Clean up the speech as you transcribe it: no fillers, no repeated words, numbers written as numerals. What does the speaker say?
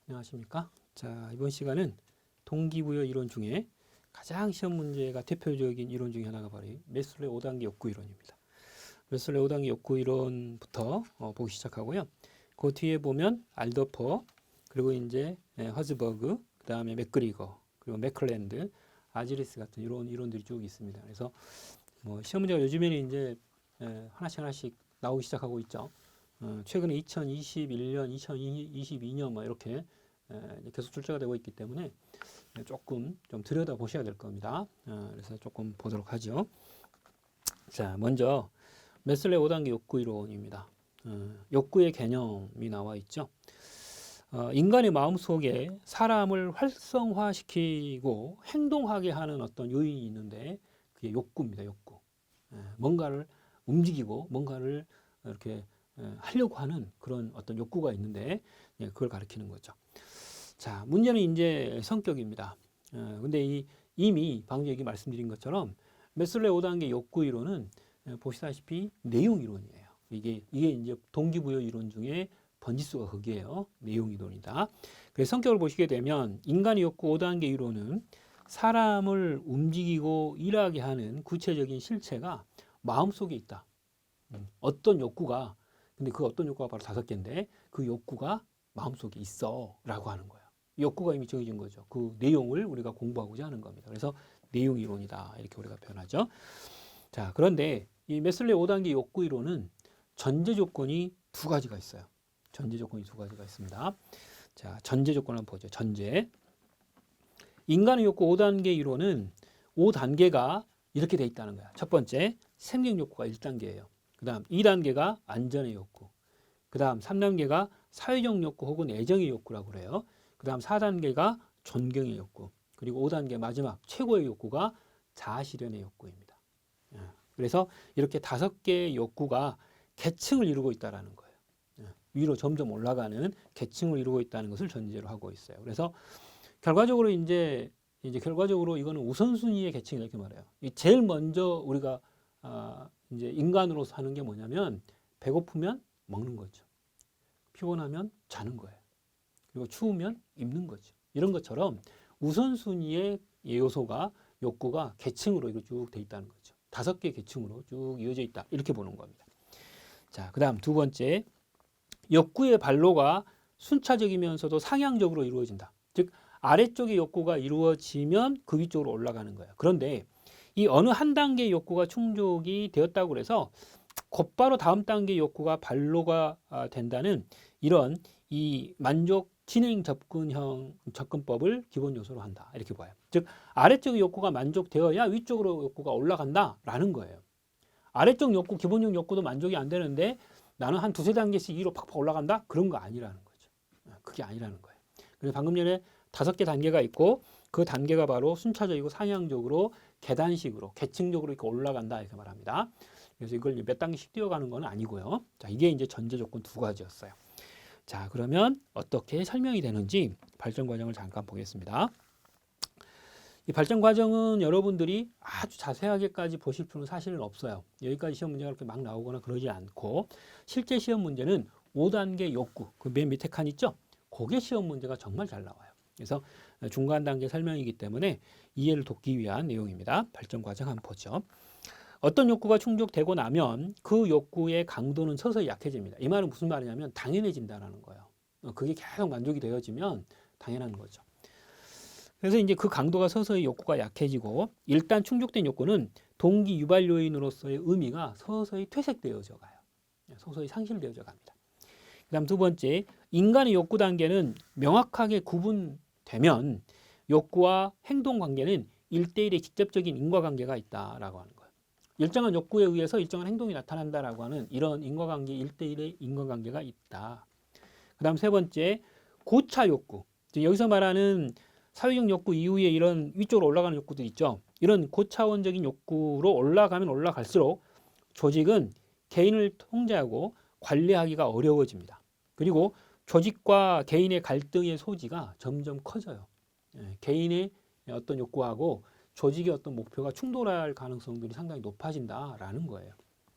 안녕하십니까? 자, 이번 시간은 동기부여 이론 중에 가장 시험 문제가 대표적인 이론 중에 하나가 바로 이 메슬로의 5단계 욕구 이론입니다. 메슬로의 5단계 욕구 이론부터 보기 시작하고요. 그 뒤에 보면 알더퍼, 그리고 이제 허즈버그, 그 다음에 맥그리거, 그리고 맥클랜드, 아지리스 같은 이런 이론들이 쭉 있습니다. 그래서 뭐 시험 문제가 요즘에는 이제 하나씩 나오기 시작하고 있죠. 최근에 2021년, 2022년 뭐 이렇게 계속 출제가 되고 있기 때문에 조금 좀 들여다 보셔야 될 겁니다. 그래서 조금 보도록 하죠. 자, 먼저 메슬로의 5단계 욕구 이론입니다. 욕구의 개념이 나와 있죠. 인간의 마음속에 사람을 활성화시키고 행동하게 하는 어떤 요인이 있는데 그게 욕구입니다. 욕구. 뭔가를 움직이고 뭔가를 이렇게 하려고 하는 그런 어떤 욕구가 있는데 그걸 가리키는 거죠. 자, 문제는 이제 성격입니다. 근데 이미 방금 얘기 말씀드린 것처럼 메슬로의 5단계 욕구 이론은 보시다시피 내용 이론이에요. 이게 이제 동기부여 이론 중에 번지수가 극이에요. 내용 이론이다. 그래서 성격을 보시게 되면 인간의 욕구 5단계 이론은 사람을 움직이고 일하게 하는 구체적인 실체가 마음속에 있다. 어떤 욕구가, 근데 그 어떤 욕구가 바로 5개인데 그 욕구가 마음속에 있어 라고 하는 거예요. 욕구가 이미 정해진 거죠. 그 내용을 우리가 공부하고자 하는 겁니다. 그래서 내용 이론이다 이렇게 우리가 표현하죠. 자, 그런데 이 메슬로의 5단계 욕구 이론은 전제 조건이 2가지가 있어요. 전제 조건이 2가지가 있습니다. 자, 전제 조건을 한번 보죠. 전제. 인간의 욕구 5단계 이론은 5단계가 이렇게 돼 있다는 거야. 첫 번째, 생존 욕구가 1단계예요. 그 다음 2단계가 안전의 욕구. 그 다음 3단계가 사회적 욕구 혹은 애정의 욕구라고 그래요. 그 다음 4단계가 존경의 욕구. 그리고 5단계 마지막 최고의 욕구가 자아실현의 욕구입니다. 그래서 이렇게 5개의 욕구가 계층을 이루고 있다는 거예요. 위로 점점 올라가는 계층을 이루고 있다는 것을 전제로 하고 있어요. 그래서 결과적으로 이제 결과적으로 이거는 우선순위의 계층이다 이렇게 말해요. 제일 먼저 우리가 이제 인간으로서 하는 게 뭐냐면 배고프면 먹는 거죠. 피곤하면 자는 거예요. 그리고 추우면 입는 거죠. 이런 것처럼 우선순위의 요소가 욕구가 계층으로 이렇게 쭉 돼 있다는 거죠. 5개 계층으로 쭉 이어져 있다. 이렇게 보는 겁니다. 자, 그 다음 2번째. 욕구의 발로가 순차적이면서도 상향적으로 이루어진다. 즉, 아래쪽의 욕구가 이루어지면 그 위쪽으로 올라가는 거예요. 그런데 이 어느 한 단계의 욕구가 충족이 되었다고 해서 곧바로 다음 단계 욕구가 발로가 된다는 이런 이 만족 진행 접근법을 기본 요소로 한다. 이렇게 봐요. 즉, 아래쪽 욕구가 만족되어야 위쪽으로 욕구가 올라간다라는 거예요. 아래쪽 욕구, 기본적 욕구도 만족이 안 되는데 나는 한 2-3단계씩 위로 팍팍 올라간다? 그런 거 아니라는 거죠. 그게 아니라는 거예요. 그래서 방금 전에 5개 단계가 있고 그 단계가 바로 순차적이고 상향적으로 계단식으로 계층적으로 이렇게 올라간다 이렇게 말합니다. 그래서 이걸 몇 단계씩 뛰어가는 건 아니고요. 자, 이게 이제 전제 조건 2가지였어요. 자, 그러면 어떻게 설명이 되는지 발전 과정을 잠깐 보겠습니다. 이 발전 과정은 여러분들이 아주 자세하게까지 보실 필요는 사실은 없어요. 여기까지 시험 문제가 그렇게 막 나오거나 그러지 않고 실제 시험 문제는 5단계 욕구, 그 맨 밑에 칸 있죠? 그게 시험 문제가 정말 잘 나와요. 그래서 중간 단계 설명이기 때문에 이해를 돕기 위한 내용입니다. 발전 과정 한번 보죠. 어떤 욕구가 충족되고 나면 그 욕구의 강도는 서서히 약해집니다. 이 말은 무슨 말이냐면 당연해진다는 거예요. 그게 계속 만족이 되어지면 당연한 거죠. 그래서 이제 그 강도가 서서히 욕구가 약해지고 일단 충족된 욕구는 동기 유발 요인으로서의 의미가 서서히 퇴색되어져 가요. 서서히 상실되어져 갑니다. 그 다음 2번째, 인간의 욕구 단계는 명확하게 구분되면 욕구와 행동 관계는 1대1의 직접적인 인과관계가 있다라고 하는 거예요. 일정한 욕구에 의해서 일정한 행동이 나타난다라고 하는 이런 인과관계, 1대1의 인과관계가 있다. 그 다음 3번째, 고차 욕구. 여기서 말하는 사회적 욕구 이후에 이런 위쪽으로 올라가는 욕구들 있죠. 이런 고차원적인 욕구로 올라가면 올라갈수록 조직은 개인을 통제하고 관리하기가 어려워집니다. 그리고 조직과 개인의 갈등의 소지가 점점 커져요. 개인의 어떤 욕구하고 조직의 어떤 목표가 충돌할 가능성들이 상당히 높아진다라는 거예요.